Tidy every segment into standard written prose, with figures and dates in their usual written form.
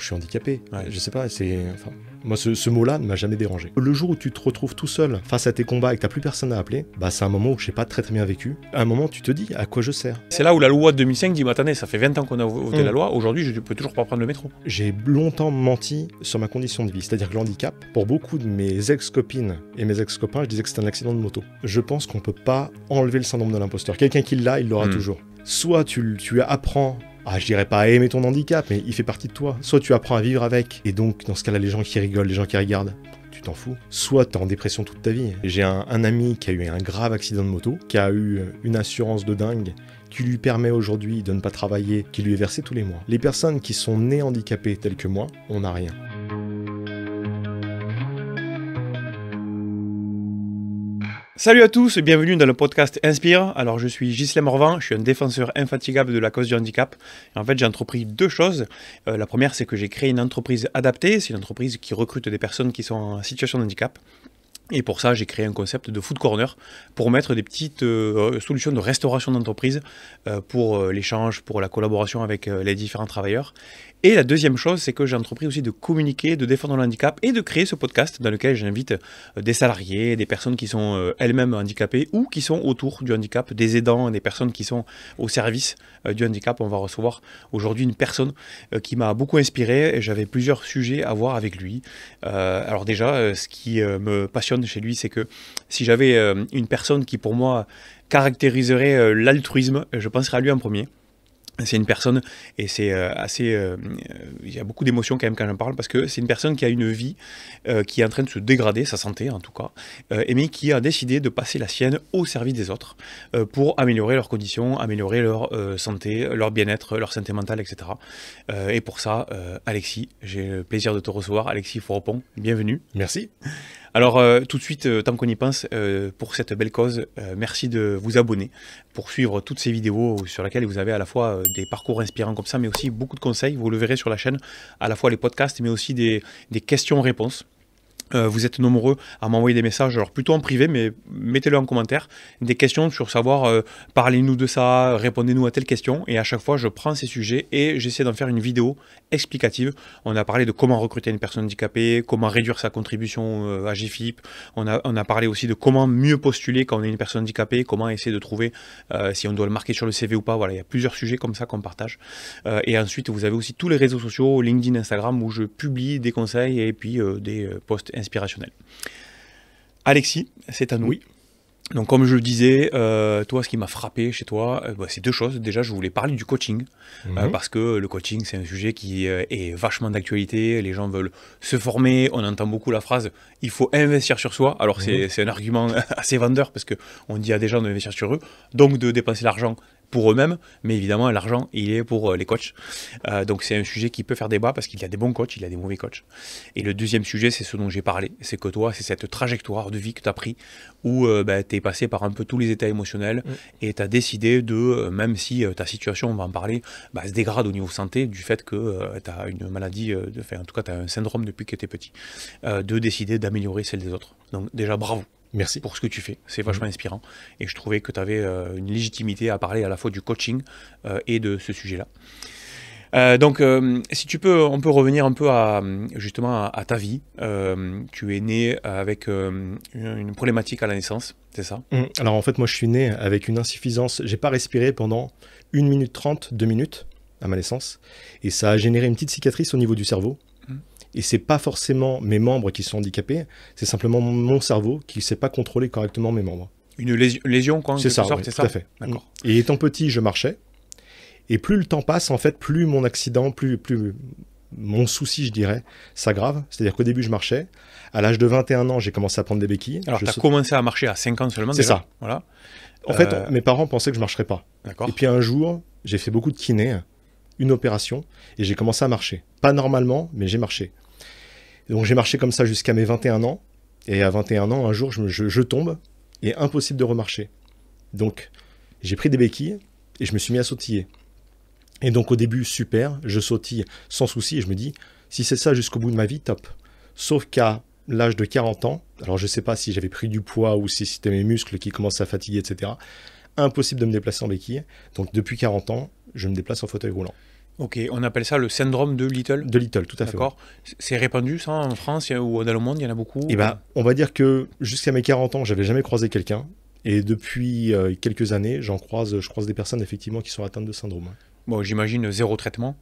je suis handicapé. Je sais pas, enfin, moi ce mot-là ne m'a jamais dérangé. Le jour où tu te retrouves tout seul face à tes combats et que t'as plus personne à appeler, bah c'est un moment où j'ai pas très bien vécu. À un moment tu te dis à quoi je sers. C'est là où la loi de 2005 dit, attendez, ça fait 20 ans qu'on a voté la loi, aujourd'hui je peux toujours pas prendre le métro. J'ai longtemps menti sur ma condition de vie, c'est-à-dire que le handicap, pour beaucoup de mes ex-copines et mes ex-copains, je disais que c'était un accident de moto. Je pense qu'on peut pas enlever le syndrome de l'imposteur. Quelqu'un qui l'a, il l'aura toujours. Soit tu apprends je dirais pas à aimer ton handicap, mais il fait partie de toi. Soit tu apprends à vivre avec, et donc dans ce cas-là, les gens qui rigolent, les gens qui regardent, tu t'en fous. Soit t'es en dépression toute ta vie. J'ai un ami qui a eu un grave accident de moto, qui a eu une assurance de dingue, qui lui permet aujourd'hui de ne pas travailler, qui lui est versée tous les mois. Les personnes qui sont nées handicapées telles que moi, on n'a rien. Salut à tous, bienvenue dans le podcast Inspire. Alors je suis Ghislain Morvan, je suis un défenseur infatigable de la cause du handicap. Et en fait j'ai entrepris deux choses. La première c'est que j'ai créé une entreprise adaptée, c'est une entreprise qui recrute des personnes qui sont en situation de handicap. Et pour ça, j'ai créé un concept de food corner pour mettre des petites solutions de restauration d'entreprise pour l'échange, pour la collaboration avec les différents travailleurs. Et la deuxième chose, c'est que j'ai entrepris aussi de communiquer, de défendre le handicap et de créer ce podcast dans lequel j'invite des salariés, des personnes qui sont elles-mêmes handicapées ou qui sont autour du handicap, des aidants, des personnes qui sont au service du handicap. On va recevoir aujourd'hui une personne qui m'a beaucoup inspiré et j'avais plusieurs sujets à voir avec lui. Alors déjà, ce qui me passionne chez lui, c'est que si j'avais une personne qui pour moi caractériserait l'altruisme, je penserais à lui en premier. C'est une personne, et c'est il y a beaucoup d'émotions quand même quand j'en parle, parce que c'est une personne qui a une vie qui est en train de se dégrader, sa santé en tout cas, mais qui a décidé de passer la sienne au service des autres pour améliorer leurs conditions, améliorer leur santé, leur bien-être, leur santé mentale, etc. Et pour ça, Alexis, j'ai le plaisir de te recevoir. Alexis Fauropon, bienvenue. Merci. Alors tout de suite, tant qu'on y pense, pour cette belle cause, merci de vous abonner pour suivre toutes ces vidéos sur lesquelles vous avez à la fois des parcours inspirants comme ça, mais aussi beaucoup de conseils. Vous le verrez sur la chaîne, à la fois les podcasts, mais aussi des questions-réponses. Vous êtes nombreux à m'envoyer des messages, alors plutôt en privé, mais mettez-le en commentaire, des questions sur savoir, parlez-nous de ça, répondez-nous à telle question, et à chaque fois je prends ces sujets et j'essaie d'en faire une vidéo explicative. On a parlé de comment recruter une personne handicapée, comment réduire sa contribution à GFIP, on a parlé aussi de comment mieux postuler quand on est une personne handicapée, comment essayer de trouver si on doit le marquer sur le CV ou pas. Voilà, il y a plusieurs sujets comme ça qu'on partage. Et ensuite vous avez aussi tous les réseaux sociaux, LinkedIn, Instagram, où je publie des conseils et puis des posts inspirationnel. Alexis, c'est à nous. Oui. Donc comme je le disais, toi, ce qui m'a frappé chez toi, c'est deux choses. Déjà, je voulais parler du coaching, parce que le coaching, c'est un sujet qui est vachement d'actualité. Les gens veulent se former. On entend beaucoup la phrase « il faut investir sur soi ». Alors c'est un argument assez vendeur, parce qu'on dit à des gens d'investir sur eux, donc de dépenser l'argent pour eux-mêmes, mais évidemment l'argent il est pour les coachs. Donc c'est un sujet qui peut faire débat parce qu'il y a des bons coachs, il y a des mauvais coachs. Et le deuxième sujet, c'est ce dont j'ai parlé, c'est que toi, c'est cette trajectoire de vie que tu as pris où tu es passé par un peu tous les états émotionnels et tu as décidé de, même si ta situation, on va en parler, se dégrade au niveau santé du fait que tu as une maladie, en tout cas tu as un syndrome depuis que tu es petit, de décider d'améliorer celle des autres. Donc déjà bravo. Merci. Pour ce que tu fais, c'est vachement inspirant. Et je trouvais que tu avais une légitimité à parler à la fois du coaching et de ce sujet-là. Donc, si tu peux, on peut revenir un peu justement à ta vie. Tu es né avec une problématique à la naissance, c'est ça? Alors en fait, moi je suis né avec une insuffisance. J'ai pas respiré pendant 1 minute 30, 2 minutes à ma naissance. Et ça a généré une petite cicatrice au niveau du cerveau. Et c'est pas forcément mes membres qui sont handicapés, c'est simplement mon cerveau qui ne sait pas contrôler correctement mes membres. Une lésion, quoi, en quelque sorte, c'est ça? Tout à fait. D'accord. Et étant petit, je marchais. Et plus le temps passe, en fait, plus mon accident, plus mon souci, je dirais, s'aggrave. C'est-à-dire qu'au début, je marchais. À l'âge de 21 ans, j'ai commencé à prendre des béquilles. Alors, tu as commencé à marcher à 5 ans seulement, c'est déjà. Ça. Voilà. En fait, mes parents pensaient que je ne marcherais pas. D'accord. Et puis un jour, j'ai fait beaucoup de kiné, une opération, et j'ai commencé à marcher. Pas normalement, mais j'ai marché. Donc j'ai marché comme ça jusqu'à mes 21 ans. Et à 21 ans, un jour, je tombe et impossible de remarcher. Donc j'ai pris des béquilles et je me suis mis à sautiller. Et donc au début, super, je sautille sans souci et je me dis, si c'est ça jusqu'au bout de ma vie, top. Sauf qu'à l'âge de 40 ans, alors je ne sais pas si j'avais pris du poids ou si c'était mes muscles qui commençaient à fatiguer, etc. Impossible de me déplacer en béquille. Donc depuis 40 ans, je me déplace en fauteuil roulant. Ok, on appelle ça le syndrome de Little. De Little, tout à fait. D'accord. C'est répandu ça en France ou dans le monde, il y en a beaucoup? Et ben, on va dire que jusqu'à mes 40 ans, j'avais jamais croisé quelqu'un. Et depuis quelques années, je croise des personnes effectivement qui sont atteintes de syndrome. Bon, j'imagine zéro traitement.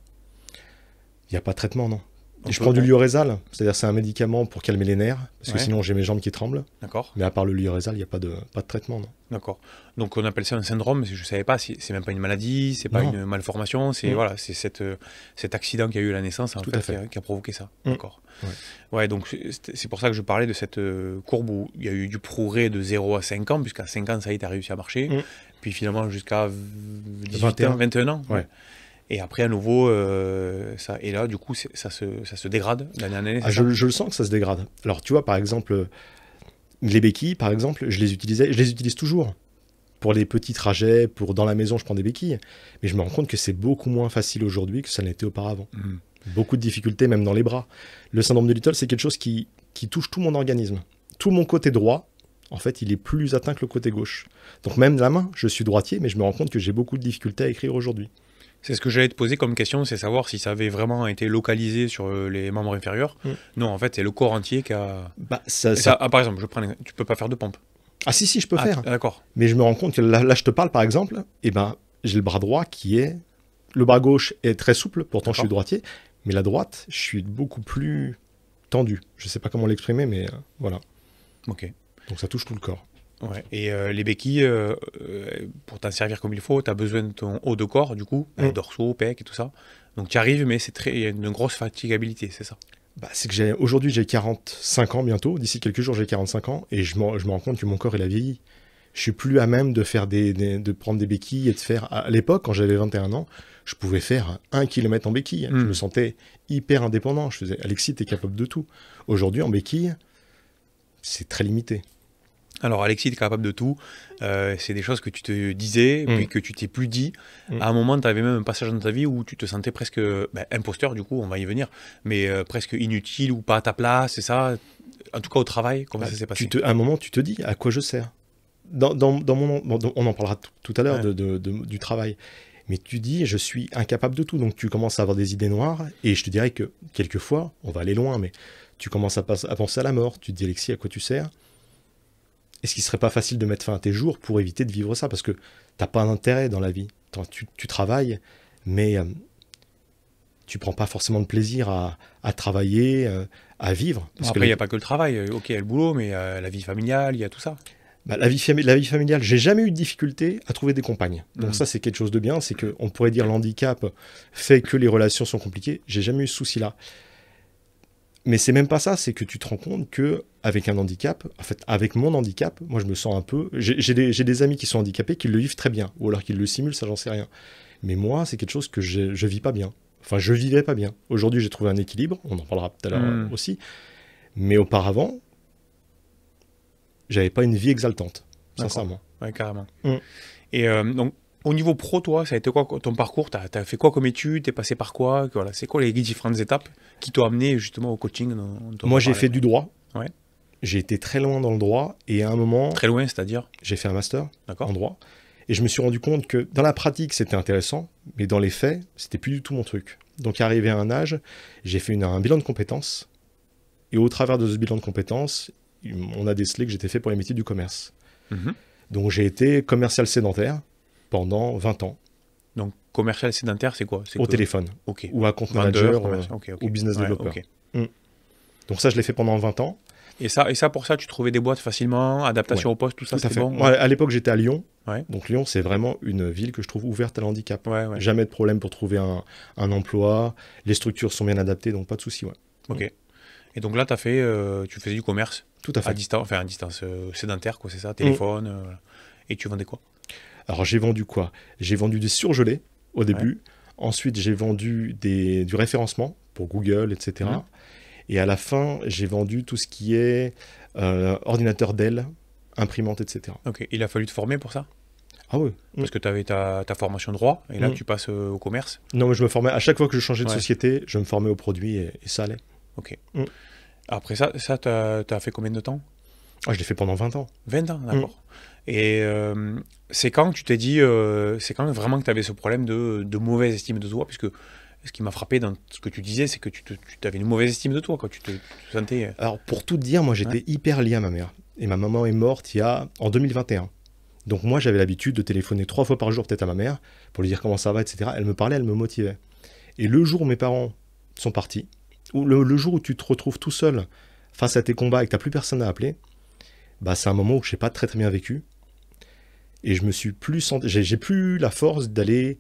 Il n'y a pas de traitement, non. On Et je peut- prends du Lioresal, c'est-à-dire c'est un médicament pour calmer les nerfs, parce que Ouais. sinon j'ai mes jambes qui tremblent. D'accord, Mais à part le Lioresal, il n'y a pas de traitement, non. d'accord. Donc on appelle ça un syndrome, mais je ne savais pas, c'est même pas une maladie, c'est pas Non. une malformation, c'est Mm. voilà, c'est cet accident qui a eu à la naissance en Tout fait, à fait. qui a provoqué ça. Mm. D'accord. Ouais, donc c'est pour ça que je parlais de cette courbe où il y a eu du progrès de 0 à 5 ans, puisqu'à 5 ans, ça y est, tu as réussi à marcher. Mm. Puis finalement, jusqu'à 18 21. ans, 21 ans. Ouais. Et après, à nouveau, ça. Et là, du coup, ça se dégrade d'année en année. Ah, je le sens que ça se dégrade. Alors tu vois, par exemple, les béquilles, par exemple, je les utilise toujours. Pour les petits trajets, dans la maison, je prends des béquilles. Mais je me rends compte que c'est beaucoup moins facile aujourd'hui que ça n'était auparavant. Mm. Beaucoup de difficultés, même dans les bras. Le syndrome de Little, c'est quelque chose qui touche tout mon organisme. Tout mon côté droit, en fait, il est plus atteint que le côté gauche. Donc même la main, je suis droitier, mais je me rends compte que j'ai beaucoup de difficultés à écrire aujourd'hui. C'est ce que j'allais te poser comme question, c'est savoir si ça avait vraiment été localisé sur les membres inférieurs. Mm. Non, en fait, c'est le corps entier qui a. Bah, Par exemple, tu peux pas faire de pompe. Ah si, je peux faire. D'accord. Mais je me rends compte que là, je te parle, par exemple, et ben, j'ai le bras droit qui est... Le bras gauche est très souple, pourtant je suis D'accord. droitier. Mais la droite, je suis beaucoup plus tendu. Je sais pas comment l'exprimer, mais voilà. Ok. Donc ça touche tout le corps. Ouais. Et les béquilles, pour t'en servir comme il faut, tu as besoin de ton haut de corps, du coup, dorsaux, pecs et tout ça. Donc tu arrives, mais il y a une grosse fatigabilité, c'est ça? Bah, c'est que aujourd'hui j'ai 45 ans bientôt. D'ici quelques jours j'ai 45 ans et je me rends compte que mon corps il a vieilli. Je suis plus à même de faire de prendre des béquilles et de faire. À l'époque, quand j'avais 21 ans, je pouvais faire 1 km en béquille. Je me sentais hyper indépendant. Je faisais, Alexis, t'es capable de tout. Aujourd'hui, en béquille, c'est très limité. Alors Alexis, tu es capable de tout. C'est des choses que tu te disais, puis que tu t'es plus dit. À un moment, tu avais même un passage dans ta vie où tu te sentais presque imposteur, du coup, on va y venir, mais presque inutile ou pas à ta place, c'est ça? En tout cas au travail, comment ça s'est passé? À un moment, tu te dis à quoi je sers. On en parlera tout à l'heure du travail. Mais tu dis, je suis incapable de tout. Donc tu commences à avoir des idées noires. Et je te dirais que quelquefois, on va aller loin, mais tu commences à penser à la mort. Tu te dis, Alexis, à quoi tu sers? Est-ce qu'il serait pas facile de mettre fin à tes jours pour éviter de vivre ça? Parce que t'as pas d'intérêt dans la vie. Tu travailles, mais tu prends pas forcément de plaisir à travailler, à vivre. Parce Après, il n'y a pas que le travail. Ok, il y a le boulot, mais la vie familiale, il y a tout ça. Bah, la vie familiale, j'ai jamais eu de difficulté à trouver des compagnes. Donc ça, c'est quelque chose de bien. C'est qu'on pourrait dire l'handicap fait que les relations sont compliquées. J'ai jamais eu ce souci-là. Mais c'est même pas ça, c'est que tu te rends compte que avec un handicap, en fait, avec mon handicap, moi je me sens un peu. J'ai des amis qui sont handicapés qui le vivent très bien, ou alors qu'ils le simulent, ça j'en sais rien. Mais moi, c'est quelque chose que je vis pas bien. Enfin, je vivais pas bien. Aujourd'hui, j'ai trouvé un équilibre. On en parlera tout à l'heure aussi. Mais auparavant, j'avais pas une vie exaltante, sincèrement. Ouais, carrément. Et donc, au niveau pro, toi, ça a été quoi ton parcours? T'as fait quoi comme études? T'es passé par quoi? Voilà, c'est quoi les différentes étapes qui t'ont amené justement au coaching Moi, j'ai fait du droit. Ouais. J'ai été très loin dans le droit et à un moment... Très loin, c'est-à-dire? J'ai fait un master en droit. Et je me suis rendu compte que dans la pratique, c'était intéressant, mais dans les faits, c'était plus du tout mon truc. Donc, arrivé à un âge, j'ai fait un bilan de compétences. Et au travers de ce bilan de compétences, on a décelé que j'étais fait pour les métiers du commerce. Donc j'ai été commercial sédentaire pendant 20 ans. Donc commercial sédentaire, c'est quoi? Au téléphone. Okay. Ou à compte manager, ou business ouais, développeur. Donc ça, je l'ai fait pendant 20 ans. Et ça, pour ça, tu trouvais des boîtes facilement, adaptation au poste, tout ça, c'était bon? Ouais, à l'époque, j'étais à Lyon. Ouais. Donc Lyon, c'est vraiment une ville que je trouve ouverte à l'handicap. Ouais. Jamais de problème pour trouver un emploi. Les structures sont bien adaptées, donc pas de souci. Ouais. Ok. Et donc là, tu faisais du commerce? Tout à fait. À distance sédentaire, quoi, c'est ça, téléphone. Et tu vendais quoi? Alors j'ai vendu quoi? J'ai vendu des surgelés au début. Ensuite, j'ai vendu du référencement pour Google, etc. Et à la fin, j'ai vendu tout ce qui est ordinateur Dell, imprimante, etc. Ok. Il a fallu te former pour ça? Ah oui. Parce que tu avais ta formation droit, et là, tu passes au commerce? Non, mais je me formais. À chaque fois que je changeais de société, je me formais au produit et ça allait. Ok. Après ça, tu as fait combien de temps? Je l'ai fait pendant 20 ans. 20 ans, d'accord. Et c'est quand tu t'es dit, c'est quand vraiment que tu avais ce problème de mauvaise estime de toi, puisque ce qui m'a frappé dans ce que tu disais, c'est que tu avais une mauvaise estime de toi, quoi. Tu te sentais... Alors, pour tout te dire, moi, j'étais hyper lié à ma mère. Et ma maman est morte en 2021. Donc, moi, j'avais l'habitude de téléphoner 3 fois par jour, peut-être à ma mère, pour lui dire comment ça va, etc. Elle me parlait, elle me motivait. Et le jour où mes parents sont partis, ou le jour où tu te retrouves tout seul face à tes combats et que tu n'as plus personne à appeler, bah, c'est un moment où je n'ai pas très bien vécu. Et je me suis plus j'ai plus la force d'aller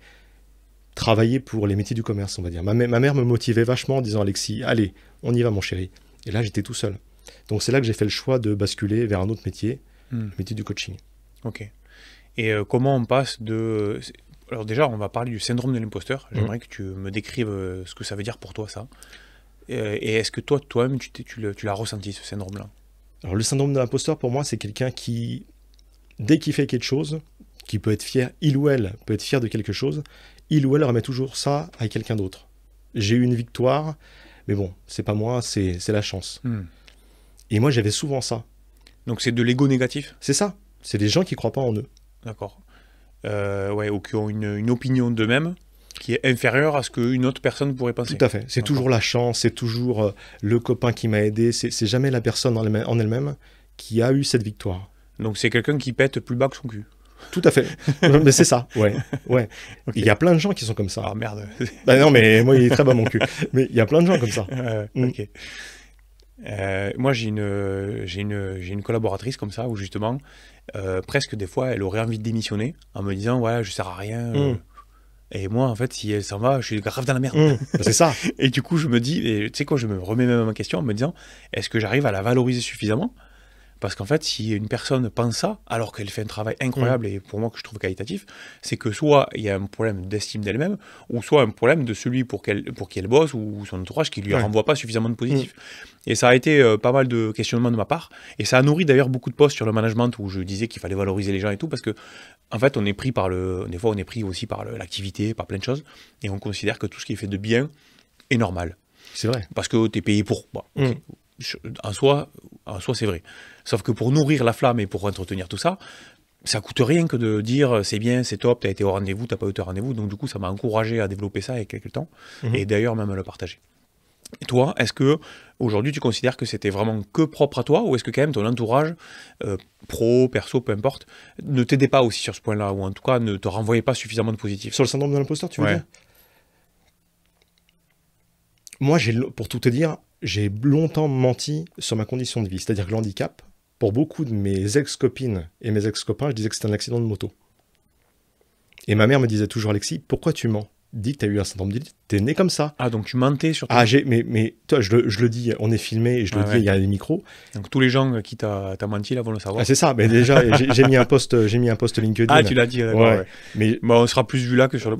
travailler pour les métiers du commerce, on va dire. Ma mère me motivait vachement en disant « Alexis, allez, on y va mon chéri ». Et là, j'étais tout seul. Donc c'est là que j'ai fait le choix de basculer vers un autre métier, le métier du coaching. Ok. Et comment on passe de... Alors déjà, on va parler du syndrome de l'imposteur. J'aimerais que tu me décrives ce que ça veut dire pour toi, ça. Et est-ce que toi-même, tu l'as ressenti, ce syndrome-là? Alors le syndrome de l'imposteur, pour moi, c'est quelqu'un qui, dès qu'il fait quelque chose, qui peut être fier, il ou elle peut être fier de quelque chose, il ou elle remet toujours ça à quelqu'un d'autre. J'ai eu une victoire, mais bon, c'est pas moi, c'est la chance. Et moi, j'avais souvent ça. Donc c'est de l'ego négatif? C'est ça. C'est des gens qui croient pas en eux. D'accord. Ouais, ou qui ont une opinion d'eux-mêmes qui est inférieure à ce qu'une autre personne pourrait penser. Tout à fait. C'est toujours la chance, c'est toujours le copain qui m'a aidé. C'est jamais la personne en elle-même qui a eu cette victoire. Donc c'est quelqu'un qui pète plus bas que son cul. Tout à fait. Mais c'est ça, ouais. Okay. Il y a plein de gens qui sont comme ça. Ah merde. Bah non, mais moi, il est très bas mon cul. Mais il y a plein de gens comme ça. Ok. Moi, j'ai une collaboratrice comme ça, où justement, presque des fois, elle aurait envie de démissionner en me disant, ouais, je sers à rien. Et moi, en fait, si elle s'en va, je suis grave dans la merde. C'est ça. Et du coup, je me dis, tu sais quoi, je me remets même à ma question en me disant, est-ce que j'arrive à la valoriser suffisamment? Parce qu'en fait, si une personne pense ça, alors qu'elle fait un travail incroyable et pour moi que je trouve qualitatif, c'est que soit il y a un problème d'estime d'elle-même, ou soit un problème de celui pour qui elle bosse ou son entourage qui lui renvoie pas suffisamment de positif. Et ça a été pas mal de questionnements de ma part, et ça a nourri d'ailleurs beaucoup de posts sur le management où je disais qu'il fallait valoriser les gens et tout, parce que en fait, on est pris des fois on est pris aussi par l'activité, par plein de choses, et on considère que tout ce qui est fait de bien est normal. C'est vrai. Parce que tu es payé pour. Bon, en soi, c'est vrai. Sauf que pour nourrir la flamme et pour entretenir tout ça, ça coûte rien que de dire c'est bien, c'est top, t'as été au rendez-vous, t'as pas été au rendez-vous. Donc du coup, ça m'a encouragé à développer ça il y a quelques temps et d'ailleurs même à le partager. Et toi, est-ce que aujourd'hui tu considères que c'était vraiment que propre à toi ou est-ce que quand même ton entourage, pro, perso, peu importe, ne t'aidait pas aussi sur ce point-là ou en tout cas ne te renvoyait pas suffisamment de positif? Sur le syndrome de l'imposteur, tu veux dire? Moi, pour tout te dire, j'ai longtemps menti sur ma condition de vie, c'est-à-dire que l'handicap, pour beaucoup de mes ex-copines et mes ex-copains, je disais que c'était un accident de moto. Et ma mère me disait toujours, Alexis, pourquoi tu mens? Dis que tu as eu un syndrome d'élit, t'es né comme ça. Ah, donc tu mentais sur Ah, mais toi, je le dis, on est filmé et je le dis, il y a des micros. Donc tous les gens qui t'as menti là vont le savoir. Ah, c'est ça, mais déjà, j'ai mis un post LinkedIn. Ah, tu l'as dit, d'accord. Ouais. Mais on sera plus vu là que sur le...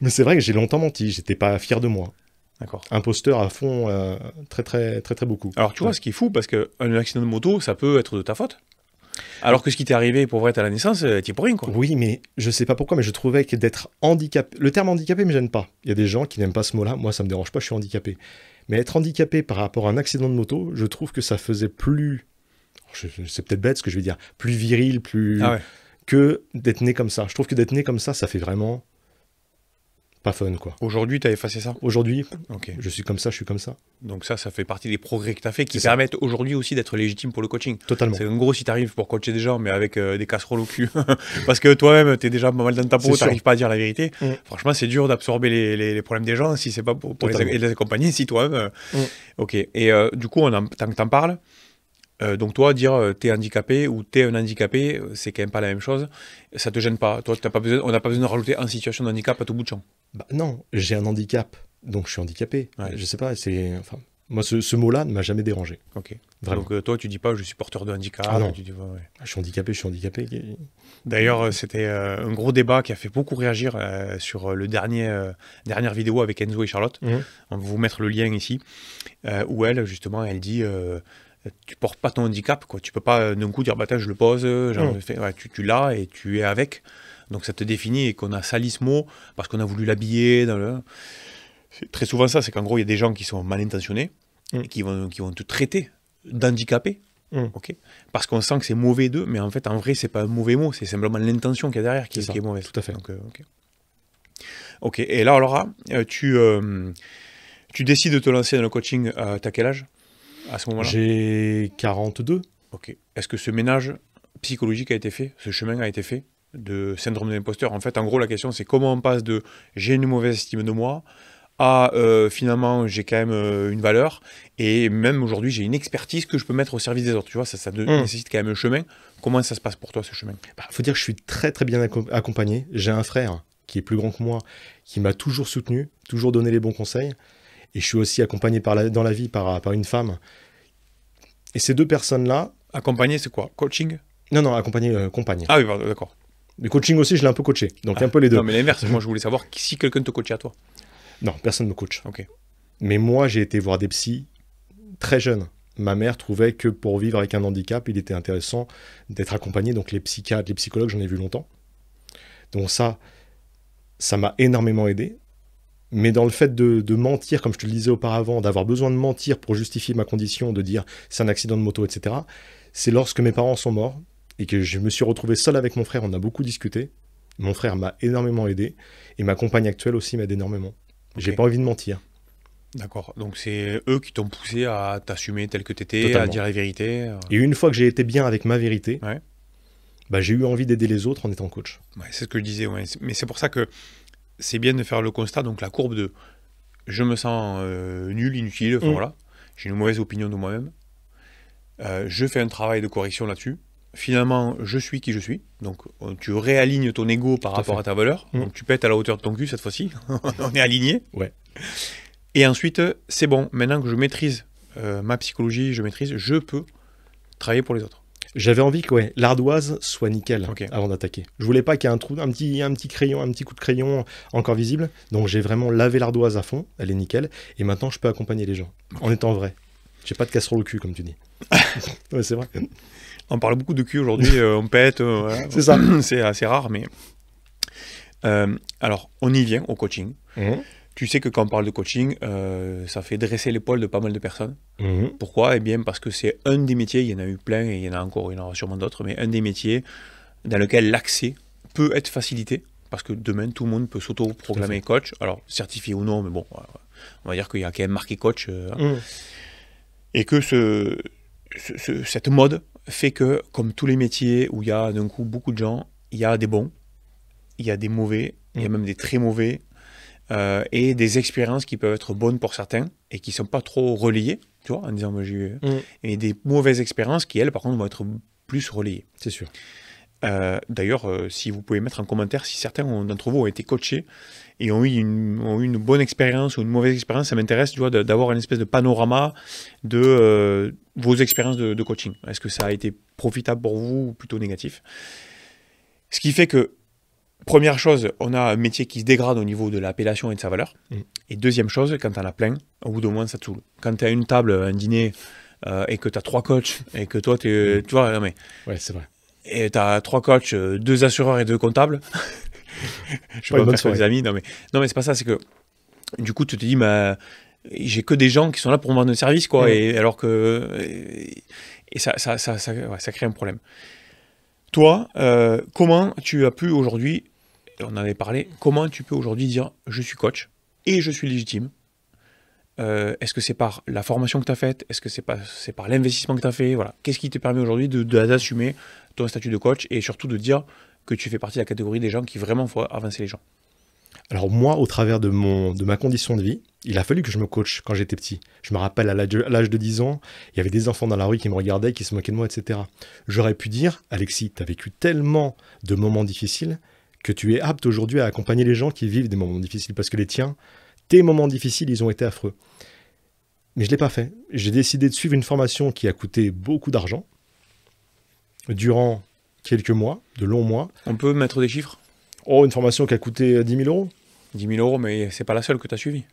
Mais c'est vrai que j'ai longtemps menti, j'étais pas fier de moi. D'accord. Imposteur à fond, très beaucoup. Alors tu vois, ce qui est fou, parce qu'un accident de moto, ça peut être de ta faute. Alors que ce qui t'est arrivé pour vrai à la naissance, t'y es pour rien, quoi. Oui, mais je sais pas pourquoi, mais je trouvais que d'être handicapé... Le terme handicapé me gêne pas. Il y a des gens qui n'aiment pas ce mot-là, moi ça me dérange pas, je suis handicapé. Mais être handicapé par rapport à un accident de moto, je trouve que ça faisait plus... C'est peut-être bête ce que je vais dire. Plus viril, plus... que d'être né comme ça. Je trouve que d'être né comme ça fait vraiment... pas fun, quoi. Aujourd'hui, tu as effacé ça? Aujourd'hui, je suis comme ça, je suis comme ça. Donc ça fait partie des progrès que tu as fait qui permettent aujourd'hui aussi d'être légitime pour le coaching. Totalement. C'est en gros, si tu arrives pour coacher des gens, mais avec des casseroles au cul, parce que toi-même, tu es déjà pas mal dans ta peau, tu n'arrives pas à dire la vérité. Franchement, c'est dur d'absorber les problèmes des gens si c'est pas pour les accompagner, si toi-même... Ok. Et du coup, tant que tu en parles, donc toi, dire t'es handicapé ou t'es un handicapé, c'est quand même pas la même chose. Ça te gêne pas? Toi, on n'a pas besoin de rajouter en situation de handicap à tout bout de champ. Bah non, j'ai un handicap, donc je suis handicapé. Je sais pas, moi ce mot-là ne m'a jamais dérangé. Ok. Vraiment. Donc toi, tu dis pas je suis porteur de handicap. Ah non. Tu dis, je suis handicapé. D'ailleurs, c'était un gros débat qui a fait beaucoup réagir sur le dernière vidéo avec Enzo et Charlotte. On va vous mettre le lien ici, où elle, justement, elle dit... tu portes pas ton handicap, quoi. Tu peux pas d'un coup dire bah je le pose, tu l'as et tu es avec. Donc ça te définit et qu'on a sali ce mot parce qu'on a voulu l'habiller c'est très souvent ça, c'est qu'en gros il y a des gens qui sont mal intentionnés et qui vont te traiter d'handicapé Ok. Parce qu'on sent que c'est mauvais d'eux, mais en fait, en vrai, c'est pas un mauvais mot, c'est simplement l'intention qu'il y a derrière qui est mauvaise. Tout à fait. Donc, ok. Ok. Et là, Laura, tu décides de te lancer dans le coaching, t'as quel âge à ce moment-là? J'ai 42. Ok. Est-ce que ce ménage psychologique a été fait, ce chemin a été fait de syndrome de l'imposteur? En fait, en gros, la question, c'est comment on passe de j'ai une mauvaise estime de moi à finalement, j'ai quand même une valeur et même aujourd'hui, j'ai une expertise que je peux mettre au service des autres. Tu vois, ça nécessite quand même un chemin. Comment ça se passe pour toi, ce chemin? Faut dire que je suis très très bien accompagné. J'ai un frère qui est plus grand que moi, qui m'a toujours soutenu, toujours donné les bons conseils. Et je suis aussi accompagné dans la vie par une femme. Et ces deux personnes-là... Accompagné, c'est quoi? Coaching? Non, accompagné, compagne. Ah oui, pardon, d'accord. Le coaching aussi, je l'ai un peu coaché. Donc un peu les deux. Non, mais l'inverse, moi je voulais savoir si quelqu'un te coachait à toi. Non, personne ne me coach. Ok. Mais moi, j'ai été voir des psys très jeunes. Ma mère trouvait que pour vivre avec un handicap, il était intéressant d'être accompagné. Donc les psychiatres, les psychologues, j'en ai vu longtemps. Donc ça m'a énormément aidé. Mais dans le fait de mentir, comme je te le disais auparavant, d'avoir besoin de mentir pour justifier ma condition, de dire c'est un accident de moto, etc., c'est lorsque mes parents sont morts et que je me suis retrouvé seul avec mon frère, on a beaucoup discuté. Mon frère m'a énormément aidé et ma compagne actuelle aussi m'aide énormément. Okay. J'ai pas envie de mentir. D'accord, donc c'est eux qui t'ont poussé à t'assumer tel que t'étais, à dire la vérité. Et une fois que j'ai été bien avec ma vérité, j'ai eu envie d'aider les autres en étant coach. Ouais, c'est ce que je disais, mais c'est pour ça que c'est bien de faire le constat, donc la courbe de je me sens nul, inutile, enfin voilà, j'ai une mauvaise opinion de moi-même, je fais un travail de correction là-dessus, finalement je suis qui je suis, donc tu réalignes ton ego par rapport à ta valeur, donc tu pètes à la hauteur de ton cul cette fois-ci, on est aligné. Ouais. Et ensuite, c'est bon, maintenant que je maîtrise ma psychologie, je peux travailler pour les autres. J'avais envie que l'ardoise soit nickel avant d'attaquer. Je voulais pas qu'il y ait un petit crayon, un petit coup de crayon encore visible. Donc j'ai vraiment lavé l'ardoise à fond, elle est nickel. Et maintenant je peux accompagner les gens en étant vrai. J'ai pas de casserole au cul comme tu dis. Ouais, c'est vrai. On parle beaucoup de cul aujourd'hui, on pète. C'est ça. C'est assez rare, mais alors on y vient au coaching. Tu sais que quand on parle de coaching, ça fait dresser l'épaule de pas mal de personnes. Pourquoi? Eh bien, parce que c'est un des métiers, il y en a eu plein et il y en aura sûrement d'autres, mais un des métiers dans lequel l'accès peut être facilité, parce que demain, tout le monde peut s'auto-proclamer coach, alors certifié ou non, mais bon, on va dire qu'il y a quand même marqué coach. Et que cette mode fait que, comme tous les métiers où il y a d'un coup beaucoup de gens, il y a des bons, il y a des mauvais, il y a même des très mauvais, et des expériences qui peuvent être bonnes pour certains et qui ne sont pas trop relayées, tu vois, en disant moi j'ai eu... Et des mauvaises expériences qui, elles, par contre, vont être plus relayées. C'est sûr. D'ailleurs, si vous pouvez mettre en commentaire si certains d'entre vous ont été coachés et ont eu une bonne expérience ou une mauvaise expérience, ça m'intéresse, tu vois, d'avoir une espèce de panorama de vos expériences de coaching. Est-ce que ça a été profitable pour vous ou plutôt négatif? Ce qui fait que première chose, on a un métier qui se dégrade au niveau de l'appellation et de sa valeur. Et deuxième chose, quand tu en as plein, au bout d'un moment, ça te saoule. Quand tu as une table, un dîner, et que tu as 3 coachs, et que toi, tu vois, non mais... Ouais, c'est vrai. Et tu as 3 coachs, 2 assureurs et 2 comptables. Je peux pas faire des amis. Non, mais c'est pas ça, c'est que du coup, tu te dis, j'ai que des gens qui sont là pour me vendre un service, quoi. Et alors que... Et ça crée un problème. Toi, comment tu as pu aujourd'hui, on en avait parlé, comment tu peux aujourd'hui dire je suis coach et je suis légitime? Est-ce que c'est par la formation que tu as faite? Est-ce que c'est par l'investissement que tu as fait? Voilà. Qu'est-ce qui te permet aujourd'hui d'assumer ton statut de coach et surtout de dire que tu fais partie de la catégorie des gens qui vraiment font avancer les gens? Alors moi, au travers de ma condition de vie, il a fallu que je me coache quand j'étais petit. Je me rappelle, à l'âge de 10 ans, il y avait des enfants dans la rue qui me regardaient, qui se moquaient de moi, etc. J'aurais pu dire, Alexis, tu as vécu tellement de moments difficiles que tu es apte aujourd'hui à accompagner les gens qui vivent des moments difficiles, parce que tes moments difficiles, ils ont été affreux. Mais je ne l'ai pas fait. J'ai décidé de suivre une formation qui a coûté beaucoup d'argent, durant quelques mois, de longs mois. On peut mettre des chiffres? Oh, une formation qui a coûté 10 000 €. 10 000 €, mais c'est pas la seule que tu as suivie.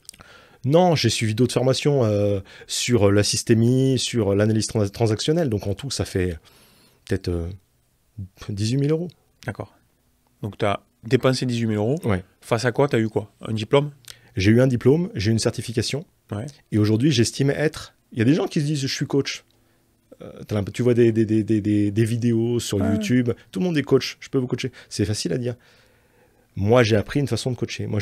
Non, j'ai suivi d'autres formations sur la systémie, sur l'analyse transactionnelle. Donc en tout, ça fait peut-être 18 000 €. D'accord. Donc tu as dépensé 18 000 €. Ouais. Face à quoi, tu as eu quoi? Un diplôme? J'ai eu un diplôme, j'ai eu une certification. Ouais. Et aujourd'hui, j'estime être... Il y a des gens qui se disent je suis coach. Tu vois des vidéos sur YouTube, tout le monde est coach, je peux vous coacher. C'est facile à dire. Moi, j'ai appris une façon de coacher. Moi,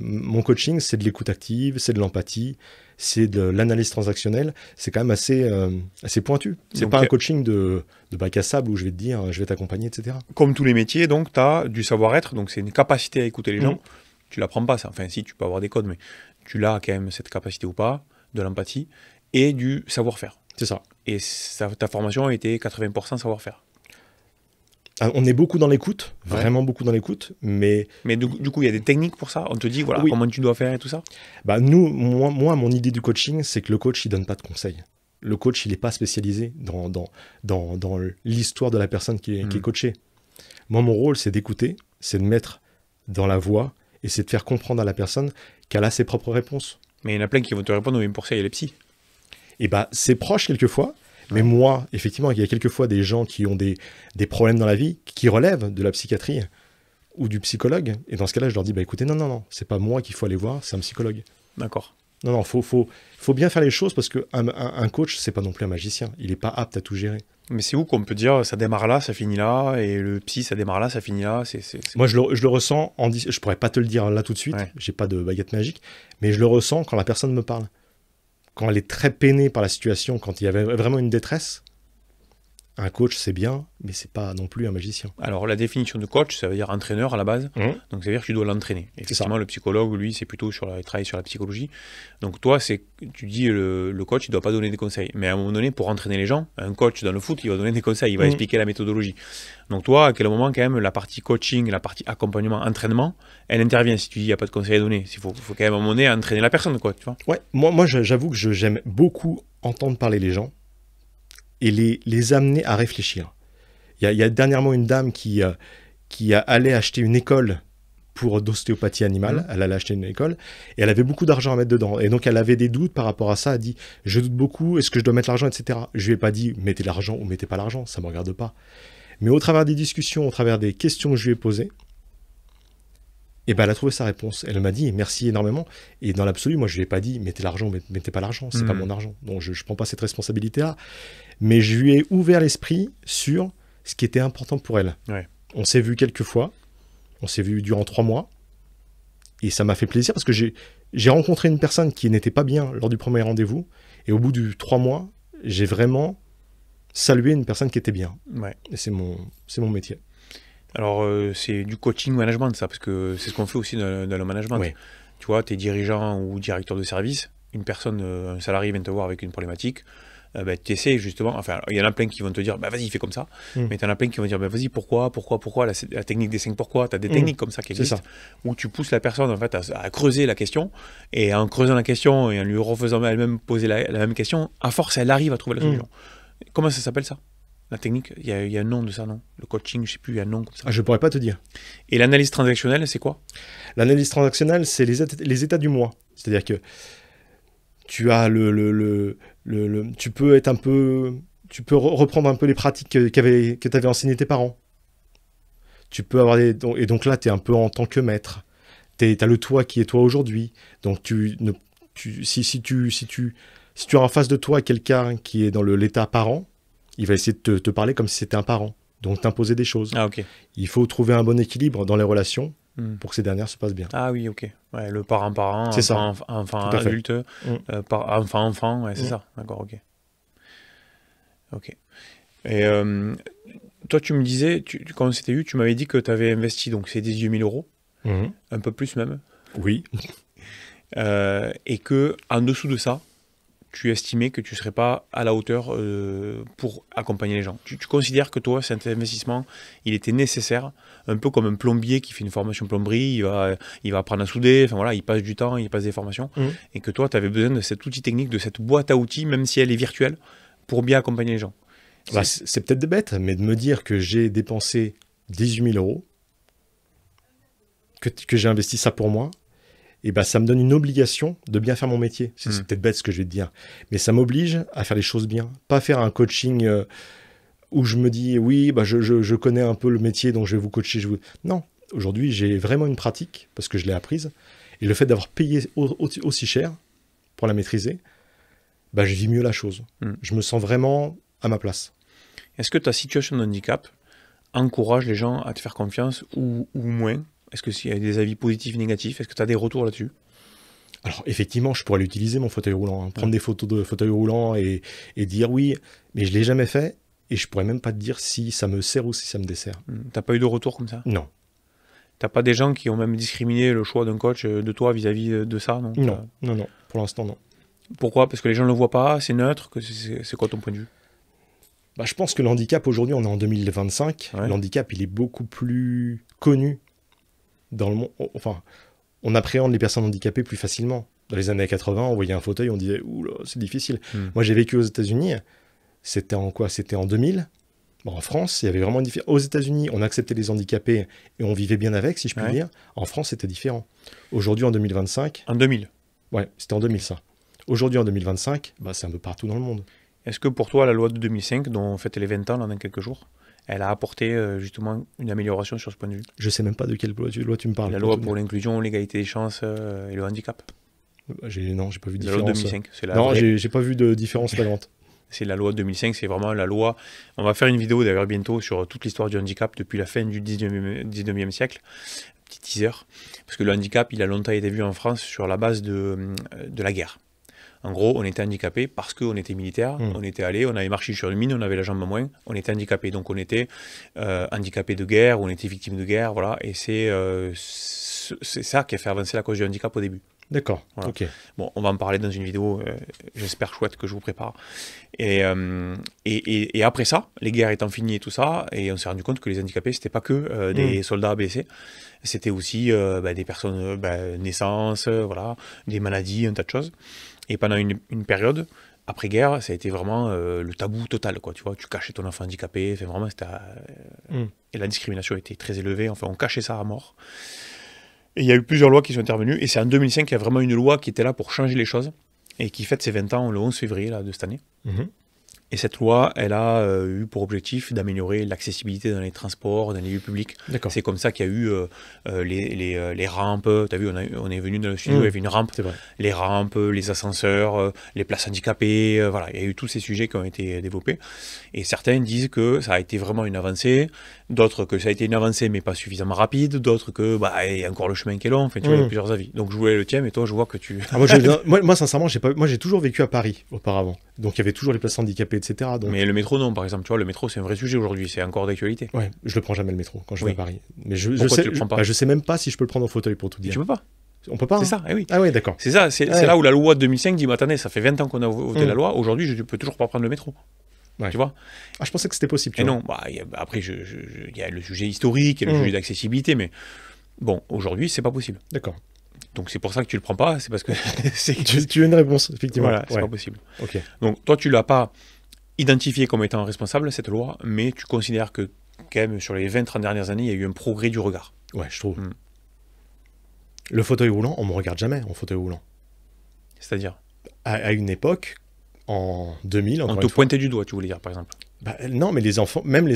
mon coaching, c'est de l'écoute active, c'est de l'empathie, c'est de l'analyse transactionnelle. C'est quand même assez pointu. C'est pas un coaching de bac à sable où je vais te dire, je vais t'accompagner, etc. Comme tous les métiers, donc, tu as du savoir-être, donc c'est une capacité à écouter les gens. Tu l'apprends pas, ça. Enfin, si, tu peux avoir des codes, mais tu l'as quand même, cette capacité ou pas, de l'empathie, et du savoir-faire. C'est ça. Et ta formation a été 80% savoir-faire. On est beaucoup dans l'écoute, vraiment beaucoup dans l'écoute, mais du coup, il y a des techniques pour ça. On te dit, voilà, comment tu dois faire et tout ça. Moi, mon idée du coaching, c'est que le coach, il donne pas de conseils. Le coach, il n'est pas spécialisé dans l'histoire de la personne qui est coachée. Moi, mon rôle, c'est d'écouter, c'est de mettre dans la voix, et c'est de faire comprendre à la personne qu'elle a ses propres réponses. Mais il y en a plein qui vont te répondre, oui, pour ça, il y a les psys. Et c'est proche quelquefois. Mais moi, effectivement, il y a quelquefois des gens qui ont des problèmes dans la vie qui relèvent de la psychiatrie ou du psychologue. Et dans ce cas-là, je leur dis, écoutez, non, c'est pas moi qu'il faut aller voir, c'est un psychologue. D'accord. Non, faut bien faire les choses parce qu'un coach, c'est pas non plus un magicien. Il n'est pas apte à tout gérer. Mais c'est où qu'on peut dire, ça démarre là, ça finit là, et le psy, ça démarre là, ça finit là. Moi, je le ressens, je pourrais pas te le dire là tout de suite, j'ai pas de baguette magique, mais je le ressens quand la personne me parle. Quand elle est très peinée par la situation, quand il y avait vraiment une détresse, un coach, c'est bien, mais c'est pas non plus un magicien. Alors, la définition de coach, ça veut dire entraîneur à la base. Donc, ça veut dire que tu dois l'entraîner. Effectivement, le psychologue, lui, c'est plutôt il travaille sur la psychologie. Donc, toi, tu dis le coach, il ne doit pas donner des conseils. Mais à un moment donné, pour entraîner les gens, un coach dans le foot, il va donner des conseils, il va expliquer la méthodologie. Donc, toi, à quel moment, quand même, la partie coaching, la partie accompagnement, entraînement, elle intervient si tu dis qu'il n'y a pas de conseils à donner. Il faut quand même, à un moment donné, entraîner la personne, quoi, tu vois. Ouais, moi j'avoue que j'aime beaucoup entendre parler les gens et les amener à réfléchir. Il y a dernièrement une dame qui allait acheter une école d'ostéopathie animale. Elle allait acheter une école et elle avait beaucoup d'argent à mettre dedans. Et donc elle avait des doutes par rapport à ça. Elle dit, je doute beaucoup, est-ce que je dois mettre l'argent, etc. Je lui ai pas dit, mettez l'argent ou mettez pas l'argent, ça me regarde pas. Mais au travers des discussions, au travers des questions que je lui ai posées, elle a trouvé sa réponse. Elle m'a dit merci énormément. Et dans l'absolu, moi, je lui ai pas dit mettez l'argent ou mettez pas l'argent. C'est pas mon argent. Donc, je prends pas cette responsabilité-là. Mais je lui ai ouvert l'esprit sur ce qui était important pour elle. Ouais. On s'est vu quelques fois. On s'est vu durant 3 mois. Et ça m'a fait plaisir parce que j'ai rencontré une personne qui n'était pas bien lors du premier rendez-vous. Et au bout de 3 mois, j'ai vraiment salué une personne qui était bien. Ouais. Et c'est mon métier. Alors, c'est du coaching management, ça, parce que c'est ce qu'on fait aussi dans le management. Oui. Tu vois, tu es dirigeant ou directeur de service, une personne, un salarié vient te voir avec une problématique, tu essaies justement, enfin, il y en a plein qui vont te dire, vas-y, fais comme ça, mais tu en as plein qui vont dire, vas-y, pourquoi, la technique des 5 pourquoi, tu as des techniques comme ça qui existent, où tu pousses la personne en fait à creuser la question, et en creusant la question et en lui refaisant elle-même poser la même question, à force, elle arrive à trouver la solution. Comment ça s'appelle ça ? La technique, il y a un nom de ça, non? Le coaching, je sais plus, il y a un nom comme ça. Je pourrais pas te dire. Et l'analyse transactionnelle, c'est quoi? L'analyse transactionnelle, c'est les états du mois. C'est-à-dire que tu as tu peux être un peu, tu peux reprendre un peu les pratiques que tu avais enseignées tes parents. Tu peux avoir et donc là, tu es un peu en tant que maître. Tu as le toi qui est toi aujourd'hui. Donc si tu as en face de toi quelqu'un qui est dans l'état parent, il va essayer de te parler comme si c'était un parent, donc t'imposer des choses. Ah, ok. Il faut trouver un bon équilibre dans les relations pour que ces dernières se passent bien. Ah oui, ok. Ouais, le parent-parent, enfant-adulte, enfant-enfant, ouais, c'est ça. D'accord, ok. Ok. Et toi, tu me disais, quand on s'était eu, tu m'avais dit que tu avais investi donc ces 18 000 euros, un peu plus même. Oui. Et que en dessous de ça, tu estimais que tu ne serais pas à la hauteur pour accompagner les gens. Tu considères que toi, cet investissement, il était nécessaire, un peu comme un plombier qui fait une formation plomberie, il va apprendre à souder, enfin voilà, il passe du temps, il passe des formations, et que toi, tu avais besoin de cet outil technique, de cette boîte à outils, même si elle est virtuelle, pour bien accompagner les gens. C'est peut-être bête, mais de me dire que j'ai dépensé 18 000 euros, que j'ai investi ça pour moi, et ça me donne une obligation de bien faire mon métier. C'est peut-être bête ce que je vais te dire, mais ça m'oblige à faire les choses bien. Pas faire un coaching où je me dis, oui, je connais un peu le métier, donc je vais vous coacher. Non, aujourd'hui, j'ai vraiment une pratique, parce que je l'ai apprise, et le fait d'avoir payé aussi cher pour la maîtriser, je vis mieux la chose. Je me sens vraiment à ma place. Est-ce que ta situation de handicap encourage les gens à te faire confiance ou moins? Est-ce qu'il y a des avis positifs, négatifs? Est-ce que tu as des retours là-dessus? Alors effectivement, je pourrais l'utiliser mon fauteuil roulant, hein, prendre des photos de fauteuil roulant et dire oui, mais je l'ai jamais fait et je pourrais même pas te dire si ça me sert ou si ça me dessert. T'as pas eu de retour comme ça? Non. T'as pas des gens qui ont même discriminé le choix d'un coach de toi vis-à-vis de ça? Non, non, pour l'instant non. Pourquoi? Parce que les gens ne le voient pas, c'est neutre, c'est quoi ton point de vue? Bah, je pense que le handicap, aujourd'hui, on est en 2025, Ouais. le handicap, il est beaucoup plus connu dans le monde. Enfin, on appréhende les personnes handicapées plus facilement. Dans les années 80, on voyait un fauteuil, on disait « Ouh là, c'est difficile ». Moi, j'ai vécu aux États-Unis, c'était en quoi? C'était en 2000. Bon, en France, il y avait vraiment une différence. Aux États-Unis, on acceptait les handicapés et on vivait bien avec, si je puis dire. En France, c'était différent. Aujourd'hui, en 2025... En 2000? Ouais, c'était en 2000, ça. Aujourd'hui, en 2025, bah, c'est un peu partout dans le monde. Est-ce que pour toi, la loi de 2005, dont on fête les 20 ans là, dans quelques jours, elle a apporté justement une amélioration sur ce point de vue? Je sais même pas de quelle loi tu me parles. La loi pour l'inclusion, l'égalité des chances et le handicap. Non, j'ai pas vu de La différence. loi de 2005, c'est la Non, vraie. j'ai pas vu de différence flagrante. C'est la loi de 2005, c'est vraiment la loi. On va faire une vidéo d'ailleurs bientôt sur toute l'histoire du handicap depuis la fin du 19e siècle. Petit teaser. Parce que le handicap, il a longtemps été vu en France sur la base de la guerre. En gros, on était handicapé parce qu'on était militaire, on était allé, on avait marché sur une mine, on avait la jambe en moins, on était handicapé. Donc on était handicapé de guerre, on était victime de guerre, voilà. Et c'est ça qui a fait avancer la cause du handicap au début. D'accord, Voilà. ok. Bon, on va en parler dans une vidéo, j'espère chouette que je vous prépare. Et après ça, les guerres étant finies et tout ça, et on s'est rendu compte que les handicapés, c'était pas que des soldats blessés, c'était aussi des personnes, naissance, voilà, des maladies, un tas de choses. Et pendant une période, après-guerre, ça a été vraiment le tabou total, quoi, tu vois, tu cachais ton enfant handicapé, enfin, vraiment, c'était... Et la discrimination était très élevée, enfin, on cachait ça à mort. Et il y a eu plusieurs lois qui sont intervenues, et c'est en 2005 qu'il y a vraiment une loi qui était là pour changer les choses, et qui fête ses 20 ans le 11 février là, de cette année. Et cette loi, elle a eu pour objectif d'améliorer l'accessibilité dans les transports, dans les lieux publics. C'est comme ça qu'il y a eu les rampes. Tu as vu, on est venu dans le studio, il y avait une rampe. Les rampes, les ascenseurs, les places handicapées. Voilà, il y a eu tous ces sujets qui ont été développés. Et certains disent que ça a été vraiment une avancée. D'autres que ça a été une avancée, mais pas suffisamment rapide. D'autres que il y a encore le chemin qui est long. Enfin, tu vois, il y a plusieurs avis. Donc je voulais le tien, mais toi, je vois que tu... moi, sincèrement, j'ai toujours vécu à Paris auparavant. Donc il y avait toujours les places handicapées, etc. Donc... Mais le métro, non, par exemple. Tu vois, le métro, c'est un vrai sujet aujourd'hui. C'est encore d'actualité. Ouais, je le prends jamais le métro quand je vais à Paris. Mais je tu sais, le prends pas? Je sais même pas si je peux le prendre en fauteuil pour tout dire. Tu peux pas. On peut pas. C'est ça, eh oui. Ah ouais, d'accord. C'est ça, c'est là où la loi de 2005 dit, mais attendez, ça fait 20 ans qu'on a voté la loi, aujourd'hui je ne peux toujours pas prendre le métro. Tu vois? Ah, je pensais que c'était possible. Et non, après il y a le sujet historique, il y a le sujet d'accessibilité, mais bon, aujourd'hui c'est pas possible. D'accord. Donc c'est pour ça que tu le prends pas, c'est parce que... tu as une réponse, effectivement. Voilà, c'est pas possible. Ok. Donc toi tu l'as pas identifié comme étant responsable, cette loi, mais tu considères que quand même sur les 20-30 dernières années, il y a eu un progrès du regard. Ouais, je trouve. Le fauteuil roulant, on me regarde jamais en fauteuil roulant. C'est-à-dire à une époque, en 2000... On te pointait du doigt, tu voulais dire, par exemple. Non, mais les enfants, même les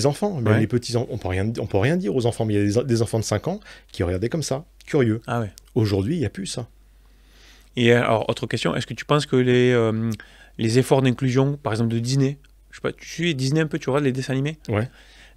petits enfants, on peut rien dire aux enfants, mais il y a des enfants de 5 ans qui regardaient comme ça, curieux. Ah ouais. Aujourd'hui, il n'y a plus ça. Et alors, autre question, est-ce que tu penses que les efforts d'inclusion, par exemple de Disney, je sais pas, tu suis Disney un peu, tu regardes les dessins animés? Ouais.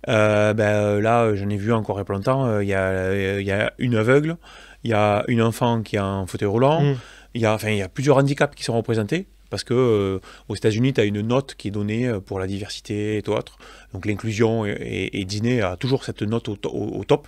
Là, j'en ai vu encore il y a pas longtemps, il y a une aveugle, il y a une enfant qui a un fauteuil roulant, il y a plusieurs handicaps qui sont représentés. Parce que aux États-Unis, tu as une note qui est donnée pour la diversité et tout autre. Donc l'inclusion et Disney a toujours cette note au top.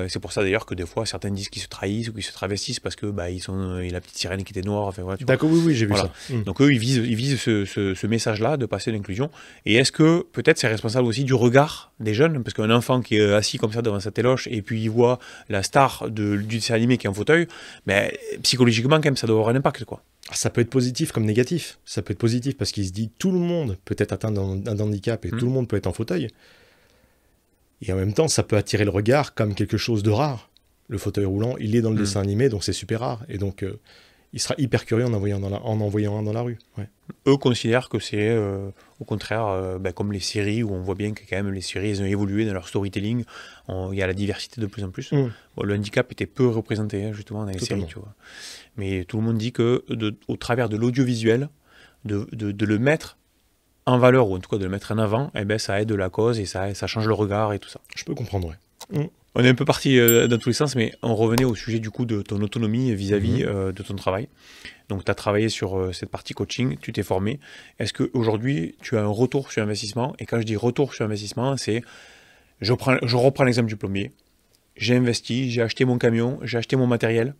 C'est pour ça d'ailleurs que des fois certains disent qu'ils se trahissent ou qu'ils se travestissent parce que il y a la petite sirène qui était noire. Enfin, voilà, d'accord, oui, j'ai vu ça. Donc eux, ils visent ce message-là de passer l'inclusion. Et est-ce que peut-être c'est responsable aussi du regard des jeunes? Parce qu'un enfant qui est assis comme ça devant sa téloche et puis il voit la star du dessin animé qui est en fauteuil, psychologiquement quand même ça doit avoir un impact, quoi. Ça peut être positif comme négatif. Ça peut être positif parce qu'il se dit tout le monde peut être atteint d'un handicap et tout le monde peut être en fauteuil. Et en même temps, ça peut attirer le regard comme quelque chose de rare. Le fauteuil roulant, il est dans le dessin animé, donc c'est super rare. Et donc, il sera hyper curieux en envoyant un dans la rue. Ouais. Eux considèrent que c'est au contraire comme les séries où on voit bien que quand même les séries elles ont évolué dans leur storytelling. Il y a la diversité de plus en plus. Bon, le handicap était peu représenté justement dans les séries, tu vois. Mais tout le monde dit que au travers de l'audiovisuel, de le mettre en valeur, ou en tout cas de le mettre en avant, eh ben, ça aide la cause et ça change le regard et tout ça. Je peux comprendre, ouais. On est un peu parti dans tous les sens, mais on revenait au sujet du coup de ton autonomie vis-à-vis de ton travail. Donc tu as travaillé sur cette partie coaching, tu t'es formé. Est-ce qu'aujourd'hui tu as un retour sur investissement? Et quand je dis retour sur investissement, c'est, je reprends l'exemple du plombier. J'ai investi, j'ai acheté mon camion, j'ai acheté mon matériel,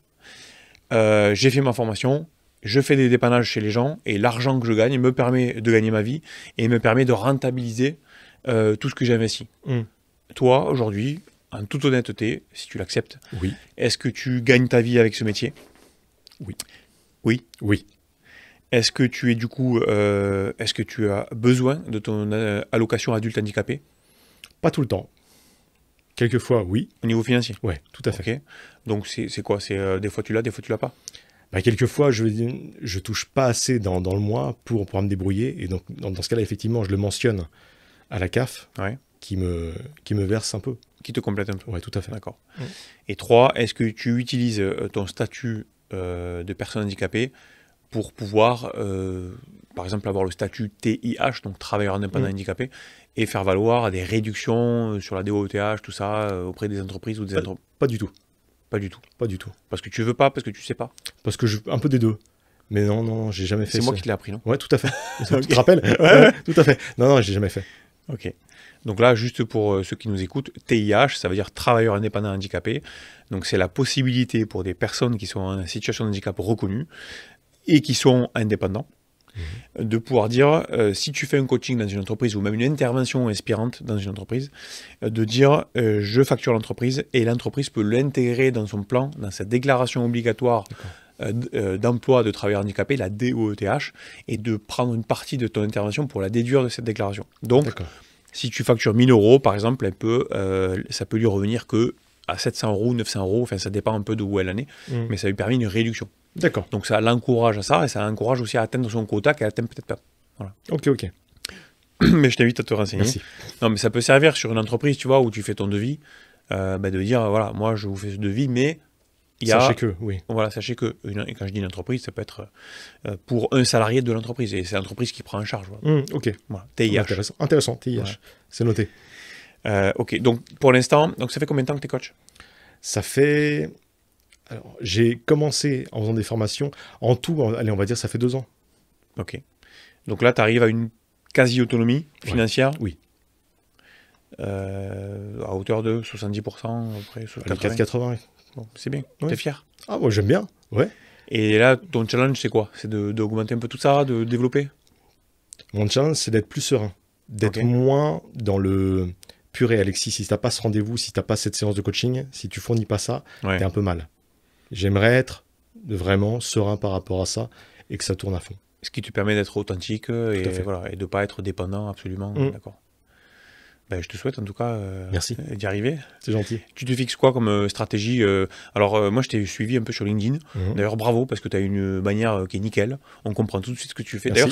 j'ai fait ma formation, je fais des dépannages chez les gens, et l'argent que je gagne me permet de gagner ma vie et me permet de rentabiliser tout ce que j'ai investi. Toi, aujourd'hui, en toute honnêteté, si tu l'acceptes, Oui. est-ce que tu gagnes ta vie avec ce métier? Oui. Oui. Oui. Est-ce que tu es du coup, est-ce que tu as besoin de ton allocation adulte handicapé? Pas tout le temps. Quelquefois, oui. Au niveau financier? Ouais, tout à fait. Ok. Donc c'est quoi? C'est des fois tu l'as, des fois tu l'as pas? Bah, quelquefois, je touche pas assez dans le mois pour pouvoir me débrouiller. Et donc, dans ce cas-là, effectivement, je le mentionne à la CAF, Ouais. qui me verse un peu. Qui te complète un peu? Ouais, tout à fait. D'accord. Et 3, est-ce que tu utilises ton statut de personne handicapée pour pouvoir, par exemple, avoir le statut TIH, donc travailleur indépendant handicapé, et faire valoir des réductions sur la DOETH, tout ça, auprès des entreprises ou des entreprises? Pas du tout. Pas du tout. Pas du tout. Parce que tu veux pas, parce que tu sais pas? Parce que un peu des deux. Mais non, j'ai jamais fait C'est ça. moi qui te l'ai appris, non? Ouais, tout à fait. Tu te rappelles? Ouais, tout à fait. Non, j'ai jamais fait. Ok. Donc là, juste pour ceux qui nous écoutent, TIH, ça veut dire travailleur indépendant handicapé. Donc c'est la possibilité pour des personnes qui sont en situation de handicap reconnue et qui sont indépendants de pouvoir dire, si tu fais un coaching dans une entreprise ou même une intervention inspirante dans une entreprise, de dire je facture l'entreprise et l'entreprise peut l'intégrer dans son plan, dans sa déclaration obligatoire d'emploi de travailleur handicapé, la DOETH, et de prendre une partie de ton intervention pour la déduire de cette déclaration. Donc, si tu factures 1 000 € par exemple, ça peut lui revenir que à 700 € ou 900 €, enfin ça dépend un peu d'où elle en est, mais ça lui permet une réduction. D'accord. Donc ça l'encourage à ça, et ça l'encourage aussi à atteindre son quota qu'elle atteint peut-être pas. Voilà. Ok. Mais je t'invite à te renseigner. Merci. Non, mais ça peut servir sur une entreprise, tu vois, où tu fais ton devis, de dire, voilà, moi je vous fais ce devis, mais il y a... Sachez que, oui. Voilà, sachez que, et quand je dis une entreprise, ça peut être pour un salarié de l'entreprise, et c'est l'entreprise qui prend en charge. Voilà. Ok. Voilà. TIH. Intéressant, TIH. Ouais. C'est noté. Ok, donc pour l'instant, ça fait combien de temps que tu es coach? Ça fait... Alors, j'ai commencé en faisant des formations. En tout, allez, on va dire, ça fait 2 ans. Ok. Donc là, tu arrives à une quasi-autonomie financière? Oui. À hauteur de 70%, après 80. Bon, c'est bien. Ouais. T'es fier? Ah, moi, j'aime bien. Ouais. Et là, ton challenge, c'est quoi? C'est d'augmenter un peu tout ça, de développer? Mon challenge, c'est d'être plus serein. D'être moins dans le... Purée, Alexis, si t'as pas ce rendez-vous, si t'as pas cette séance de coaching, si tu fournis pas ça, t'es un peu mal. J'aimerais être vraiment serein par rapport à ça et que ça tourne à fond. Ce qui te permet d'être authentique et de ne pas être dépendant absolument. D'accord. Ben, je te souhaite en tout cas d'y arriver. C'est gentil. Tu te fixes quoi comme stratégie? Alors moi je t'ai suivi un peu sur LinkedIn. D'ailleurs bravo parce que tu as une bannière qui est nickel. On comprend tout de suite ce que tu fais. D'ailleurs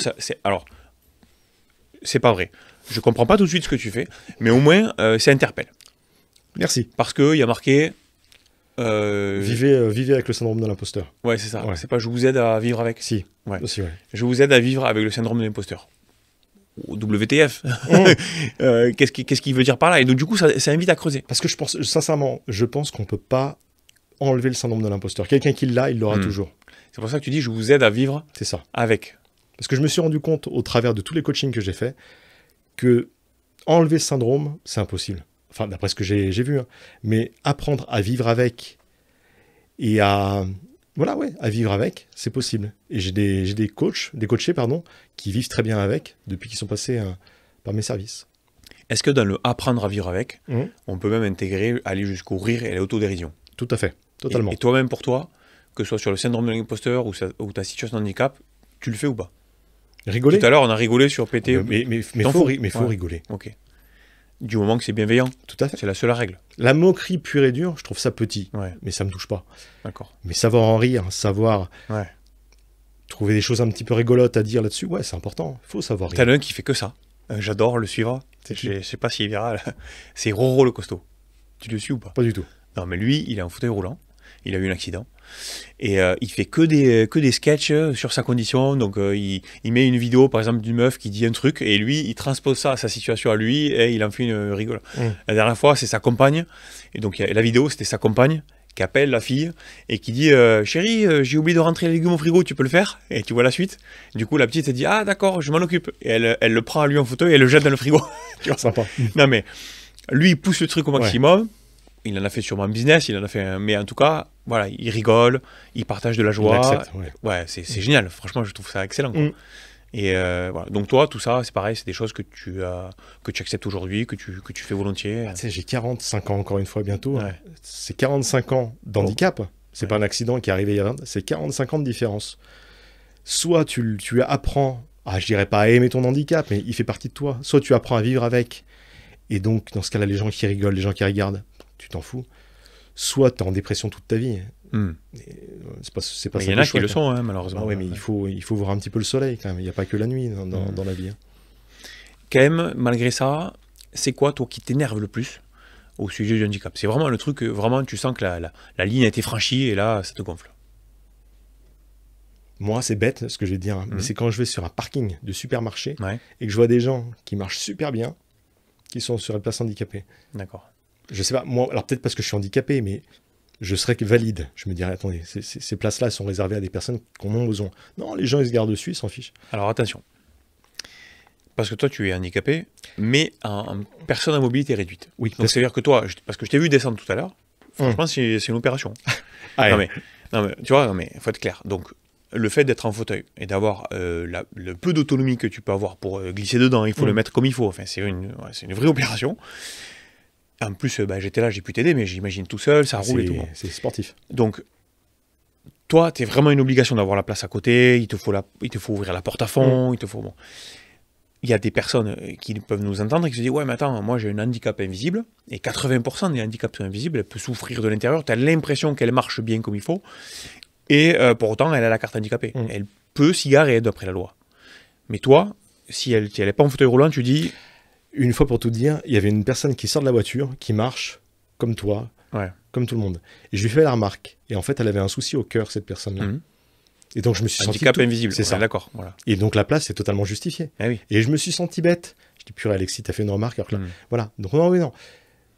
c'est pas vrai. Je comprends pas tout de suite ce que tu fais, mais au moins ça interpelle. Merci. Parce qu'il y a marqué... Vivez avec le syndrome de l'imposteur. Ouais, c'est ça. Ouais. C'est pas je vous aide à vivre avec. Si. Ouais. Aussi, ouais. Je vous aide à vivre avec le syndrome de l'imposteur. WTF. Qu'est-ce qu'il veut dire par là? Et donc du coup, ça invite à creuser. Parce que sincèrement, je pense qu'on peut pas enlever le syndrome de l'imposteur. Quelqu'un qui l'a, il l'aura toujours. C'est pour ça que tu dis je vous aide à vivre. C'est ça. Avec. Parce que je me suis rendu compte au travers de tous les coachings que j'ai faits que enlever ce syndrome, c'est impossible. Enfin, d'après ce que j'ai vu. Hein. Mais apprendre à vivre avec et à vivre avec, c'est possible. Et j'ai des coachés, qui vivent très bien avec depuis qu'ils sont passés par mes services. Est-ce que dans le apprendre à vivre avec, on peut même intégrer, aller jusqu'au rire et l'autodérision? Tout à fait, totalement. Et toi-même pour toi, que ce soit sur le syndrome de l'imposteur ou ta situation de handicap, tu le fais ou pas? Rigoler. Tout à l'heure, on a rigolé sur PT. Mais faut rigoler. Ok. Du moment que c'est bienveillant. Tout à fait. C'est la seule règle. La moquerie pure et dure, je trouve ça petit. Mais ça me touche pas. D'accord. Mais savoir en rire, savoir trouver des choses un petit peu rigolotes à dire là-dessus, c'est important. Il faut savoir rire. T'as un qui fait que ça. J'adore le suivre. Je sais pas s'il est viral. C'est Roro le costaud. Tu le suis ou pas? Pas du tout. Non, mais lui, il est en fauteuil roulant. il a eu un accident. Et il fait que des sketchs sur sa condition. Donc il met une vidéo par exemple d'une meuf qui dit un truc et lui il transpose ça à sa situation à lui et il en fait une rigole. La dernière fois c'est sa compagne et donc la vidéo c'était sa compagne qui appelle la fille et qui dit chérie j'ai oublié de rentrer les légumes au frigo, tu peux le faire? Et tu vois la suite. Du coup la petite elle dit ah d'accord je m'en occupe et elle le prend à lui en photo et elle le jette dans le frigo. Tu vois, Sympa. non mais lui il pousse le truc au maximum. Il en a fait sûrement un business, il en a fait mais en tout cas, voilà, il rigole, il partage de la joie. Il accepte, ouais, c'est génial. Franchement, je trouve ça excellent. Quoi. Et voilà. Donc toi, tout ça, c'est pareil, c'est des choses que tu acceptes aujourd'hui, que tu fais volontiers. Tu sais, j'ai 45 ans encore une fois bientôt. Ouais. C'est 45 ans d'handicap. C'est pas un accident qui est arrivé il y a 20 ans, c'est 45 ans de différence. Soit tu apprends, je dirais pas à aimer ton handicap, mais il fait partie de toi. Soit tu apprends à vivre avec. Et donc, dans ce cas-là, les gens qui rigolent, les gens qui regardent, tu t'en fous. Soit tu es en dépression toute ta vie. C'est pas ça. Il y en a qui le sont, hein, malheureusement. Ah ouais, mais il faut voir un petit peu le soleil quand même. Il n'y a pas que la nuit dans la vie. Hein. Quand même, malgré ça, c'est quoi, toi, qui t'énerve le plus au sujet du handicap? C'est vraiment le truc, vraiment, tu sens que la ligne a été franchie et là, ça te gonfle. Moi, c'est bête ce que je vais te dire, mais c'est quand je vais sur un parking de supermarché et que je vois des gens qui marchent super bien, qui sont sur une place handicapée. D'accord. Je sais pas, moi, alors peut-être parce que je suis handicapé, mais je serais valide. Je me dirais, attendez, ces places-là sont réservées à des personnes qui en ont besoin. Non, les gens, ils se gardent dessus, ils s'en fichent. Alors attention, parce que toi, tu es handicapé, mais en personne à mobilité réduite. Oui. Donc c'est-à-dire que toi, parce que je t'ai vu descendre tout à l'heure, franchement, c'est une opération. Non mais, tu vois, il faut être clair. Donc, le fait d'être en fauteuil et d'avoir le peu d'autonomie que tu peux avoir pour glisser dedans, il faut le mettre comme il faut. Enfin, c'est une vraie opération. En plus, j'étais là, j'ai pu t'aider, mais j'imagine tout seul, ça roule et tout. C'est sportif. Donc, toi, tu es vraiment une obligation d'avoir la place à côté, il te faut ouvrir la porte à fond, il te faut... Bon. Il y a des personnes qui peuvent nous entendre et qui se disent « Ouais, mais attends, moi j'ai un handicap invisible, et 80% des handicaps sont invisibles, elle peut souffrir de l'intérieur, tu as l'impression qu'elle marche bien comme il faut, et pour autant, elle a la carte handicapée. Elle peut s'y garer d'après la loi. Mais toi, si elle n'est pas en fauteuil roulant, tu dis... Une fois pour tout dire, il y avait une personne qui sort de la voiture, qui marche, comme toi, comme tout le monde. Et je lui fais la remarque. Et en fait, elle avait un souci au cœur, cette personne-là. Et donc, je me suis handicap invisible, c'est ça. D'accord. Voilà. Et donc, la place est totalement justifiée. Oui. Et je me suis senti bête. Je dis, purée, Alexis, t'as fait une remarque. Alors que là, voilà. Donc, non.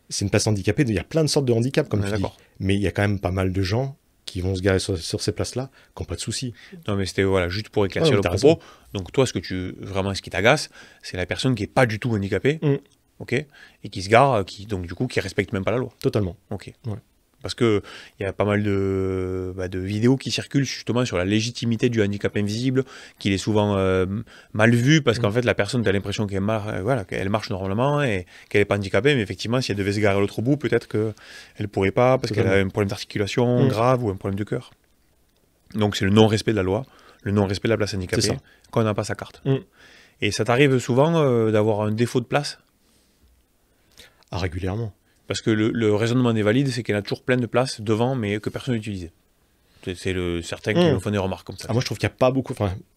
C'est une place handicapée. Il y a plein de sortes de handicaps, comme tu dis. Mais il y a quand même pas mal de gens qui vont se garer sur ces places-là, qui n'ont pas de soucis. Non, mais c'était juste pour éclaircir le propos. Raison. Donc toi, ce qui t'agace, c'est la personne qui n'est pas du tout handicapée, ok, et qui se gare, donc du coup, qui respecte même pas la loi. Totalement. Ok. Ouais. Parce que il y a pas mal de vidéos qui circulent justement sur la légitimité du handicap invisible, qu'il est souvent mal vu parce qu'en fait la personne a l'impression qu'elle marche normalement et qu'elle n'est pas handicapée, mais effectivement si elle devait se garer à l'autre bout, peut-être qu'elle ne pourrait pas parce qu'elle a un problème d'articulation grave ou un problème de cœur. Donc c'est le non-respect de la loi, le non-respect de la place handicapée quand on n'a pas sa carte. Et ça t'arrive souvent d'avoir un défaut de place? Régulièrement. Parce que le raisonnement des valides, c'est qu'il y en a toujours plein de places devant, mais que personne n'utilisait. C'est certains qui me font des remarques comme ça. Moi, je trouve qu'il n'y a pas beaucoup...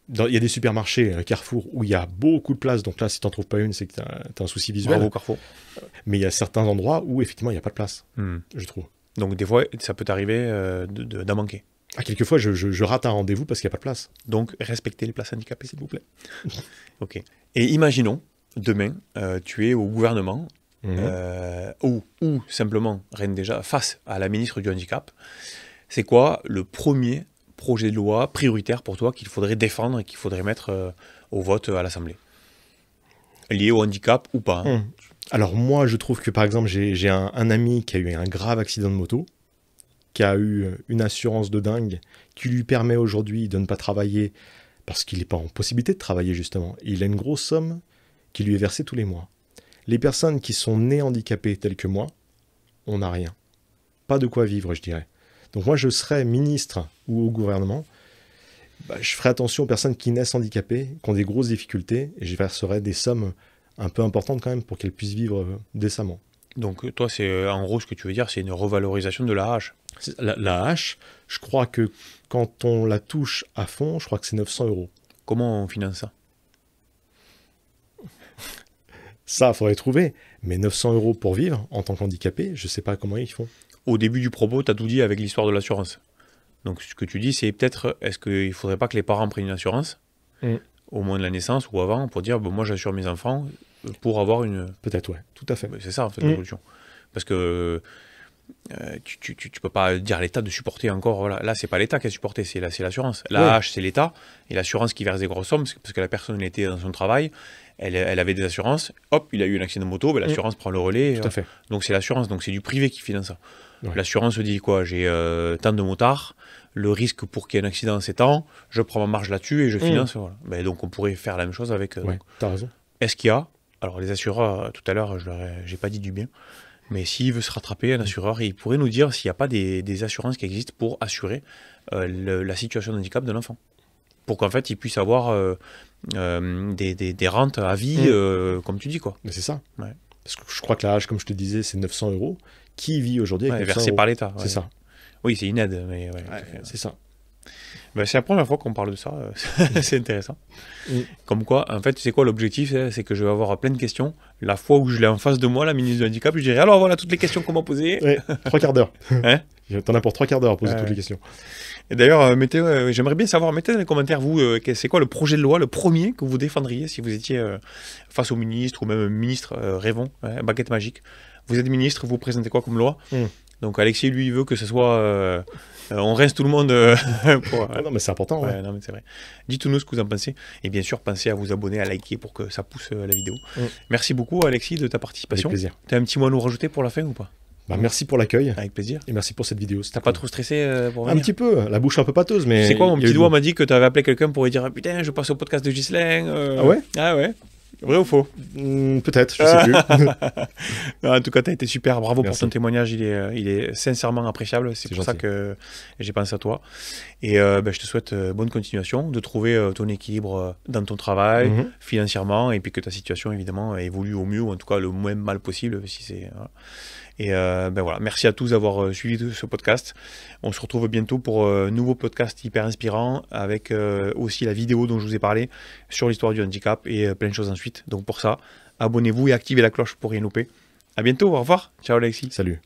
il y a des supermarchés, Carrefour, où il y a beaucoup de places. Donc là, si tu n'en trouves pas une, c'est que tu as un souci visuel. Bravo, Carrefour. Mais il y a certains endroits où, effectivement, il n'y a pas de place, je trouve. Donc des fois, ça peut t'arriver d'en manquer. Quelquefois, je rate un rendez-vous parce qu'il n'y a pas de place. Donc, respectez les places handicapées, s'il vous plaît. Ok. Et imaginons, demain, tu es au gouvernement... ou simplement, rien déjà, face à la ministre du Handicap, c'est quoi le premier projet de loi prioritaire pour toi qu'il faudrait défendre et qu'il faudrait mettre au vote à l'Assemblée? Lié au handicap ou pas Alors moi, je trouve que par exemple, j'ai un ami qui a eu un grave accident de moto, qui a eu une assurance de dingue, qui lui permet aujourd'hui de ne pas travailler parce qu'il n'est pas en possibilité de travailler justement. Et il a une grosse somme qui lui est versée tous les mois. Les personnes qui sont nées handicapées telles que moi, on n'a rien. Pas de quoi vivre, je dirais. Donc moi, je serais ministre ou au gouvernement, je ferais attention aux personnes qui naissent handicapées, qui ont des grosses difficultés, et je verserais des sommes un peu importantes quand même pour qu'elles puissent vivre décemment. Donc toi, c'est en gros, ce que tu veux dire, c'est une revalorisation de l'AAH. L'AAH, je crois que quand on la touche à fond, je crois que c'est 900 €. Comment on finance ça? Ça, il faudrait trouver. Mais 900 € pour vivre en tant qu'handicapé, je ne sais pas comment ils font. au début du propos, tu as tout dit avec l'histoire de l'assurance. Donc ce que tu dis, c'est peut-être, est-ce qu'il ne faudrait pas que les parents prennent une assurance, au moment de la naissance ou avant, pour dire, moi j'assure mes enfants pour avoir une... Peut-être, ouais, tout à fait. C'est ça en fait la solution. Parce que tu peux pas dire à l'État de supporter encore. Voilà. Là, c'est pas l'État qui a supporté, c'est l'assurance. La hache, c'est l'État. Et l'assurance qui verse des grosses sommes, parce que la personne elle était dans son travail, elle avait des assurances. Hop, il a eu un accident de moto, ben, l'assurance prend le relais. Tout à fait. Donc c'est l'assurance, donc c'est du privé qui finance ça. Ouais. L'assurance dit quoi? J'ai tant de motards, le risque pour qu'il y ait un accident c'est tant, je prends ma marge là-dessus et je finance. Voilà. Ben, donc on pourrait faire la même chose avec. Ouais, t'as raison. Est-ce qu'il y a, alors les assureurs, tout à l'heure, j'ai pas dit du bien. Mais s'il veut se rattraper, un assureur, il pourrait nous dire s'il n'y a pas des assurances qui existent pour assurer la situation de handicap de l'enfant. Pour qu'en fait, il puisse avoir des rentes à vie, comme tu dis, quoi. Mais c'est ça. Ouais. Parce que je crois que la hache, comme je te disais, c'est 900 €. Qui vit aujourd'hui avec 900 versé €? par l'État. C'est ça. Oui, c'est une aide, mais c'est ça. Ben, c'est la première fois qu'on parle de ça, c'est intéressant. Comme quoi, en fait, c'est quoi l'objectif? C'est que je vais avoir plein de questions. La fois où je l'ai en face de moi, la ministre du handicap, je dirais alors voilà toutes les questions qu'on m'a posées. Ouais, 3 quarts d'heure. Hein? T'en as pour 3 quarts d'heure à poser toutes les questions. Et d'ailleurs, j'aimerais bien savoir, mettez dans les commentaires, vous, c'est quoi le projet de loi, le premier que vous défendriez si vous étiez face au ministre ou même ministre, rêvons, baguette magique. Vous êtes ministre, vous présentez quoi comme loi? Donc Alexis, lui, il veut que ce soit... on reste tout le monde pour... non, mais c'est important. Ouais. Non, mais c'est vrai. Dites-nous ce que vous en pensez. Et bien sûr, pensez à vous abonner, à liker pour que ça pousse la vidéo. Merci beaucoup, Alexis, de ta participation. Avec plaisir. Tu as un petit mot à nous rajouter pour la fin ou pas? Bah, merci pour l'accueil. Avec plaisir. Et merci pour cette vidéo. T'as pas trop stressé pour venir? Un petit peu. La bouche un peu pâteuse, mais... C'est quoi, mon petit doigt m'a dit que tu avais appelé quelqu'un pour lui dire « Putain, je passe au podcast de Ghislain. Ah ouais? Ah ouais. Vrai ou faux? Peut-être, je sais plus. En tout cas, tu as été super. Bravo Merci. pour ton témoignage. Il est sincèrement appréciable. C'est pour ça que j'ai pensé à toi. Et je te souhaite bonne continuation, de trouver ton équilibre dans ton travail, financièrement, et puis que ta situation, évidemment, évolue au mieux, ou en tout cas le moins mal possible. Si c'est, voilà. Et voilà, merci à tous d'avoir suivi ce podcast. On se retrouve bientôt pour un nouveau podcast hyper inspirant avec aussi la vidéo dont je vous ai parlé sur l'histoire du handicap et plein de choses ensuite. Donc pour ça, abonnez-vous et activez la cloche pour rien louper. À bientôt, au revoir. Ciao Alexis. Salut.